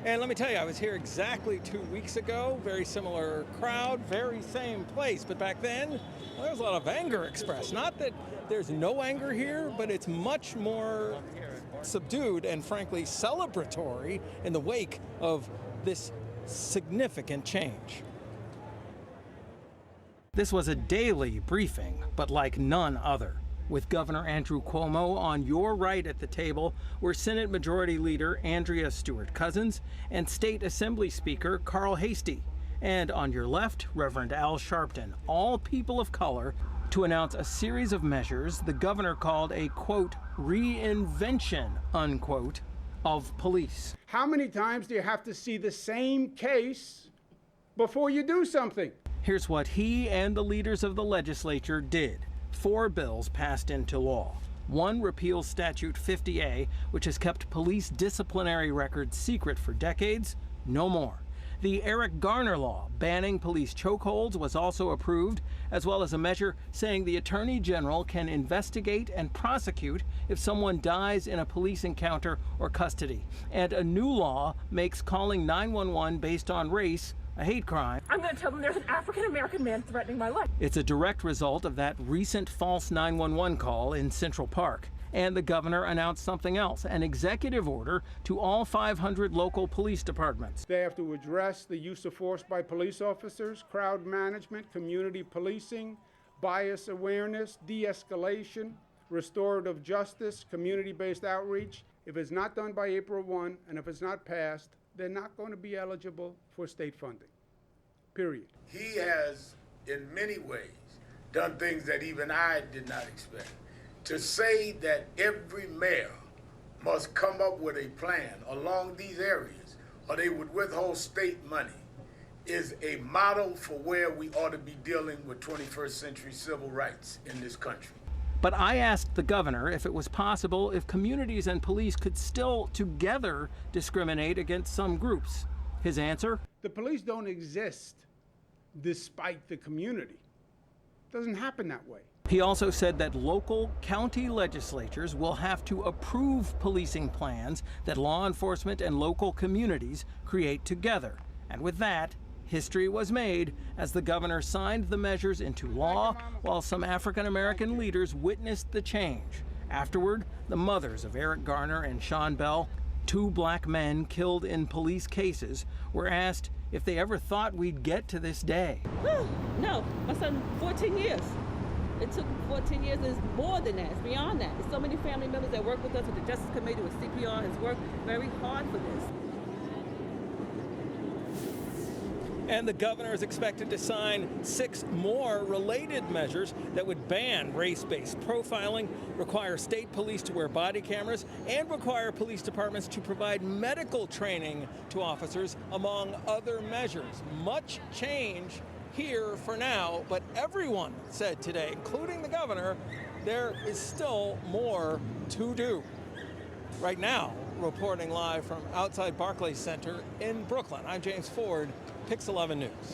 And let me tell you, I was here exactly 2 weeks ago. Very similar crowd, very same place. But back then, well, there was a lot of anger expressed. Not that there's no anger here, but it's much more subdued and frankly celebratory in the wake of this significant change. This was a daily briefing, but like none other. With Governor Andrew Cuomo on your right at the table were Senate Majority Leader Andrea Stewart-Cousins and State Assembly Speaker Carl Heastie. And on your left, Reverend Al Sharpton, all people of color, to announce a series of measures the governor called a, quote, reinvention, unquote, of police. How many times do you have to see the same case before you do something? Here's what he and the leaders of the legislature did. 4 bills passed into law. One repeals Statute 50A, which has kept police disciplinary records secret for decades. No more. The Eric Garner law banning police chokeholds was also approved, as well as a measure saying the Attorney General can investigate and prosecute if someone dies in a police encounter or custody. And a new law makes calling 911 based on race a hate crime. I'm going to tell them there's an African-American man threatening my life. It's a direct result of that recent false 911 call in Central Park. And the governor announced something else, an executive order to all 500 local police departments. They have to address the use of force by police officers, crowd management, community policing, bias awareness, de-escalation, restorative justice, community-based outreach. If it's not done by April 1, and if it's not passed, they're not going to be eligible for state funding, period. He has, in many ways, done things that even I did not expect. To say that every mayor must come up with a plan along these areas or they would withhold state money is a model for where we ought to be dealing with 21st century civil rights in this country. But I asked the governor if it was possible if communities and police could still together discriminate against some groups. His answer? The police don't exist despite the community. It doesn't happen that way. He also said that local county legislatures will have to approve policing plans that law enforcement and local communities create together. And with that, history was made as the governor signed the measures into law while some African-American leaders witnessed the change. Afterward, the mothers of Eric Garner and Sean Bell, 2 black men killed in police cases, were asked if they ever thought we'd get to this day. No, my son, 14 years. It took 14 years, and it's more than that, it's beyond that. There's so many family members that work with us with the Justice Committee, with CPR, has worked very hard for this. And the governor is expected to sign 6 more related measures that would ban race-based profiling, require state police to wear body cameras, and require police departments to provide medical training to officers, among other measures. Much change here for now, but everyone said today, including the governor, there is still more to do. Right now, reporting live from outside Barclays Center in Brooklyn, I'm James Ford, Pix 11 News.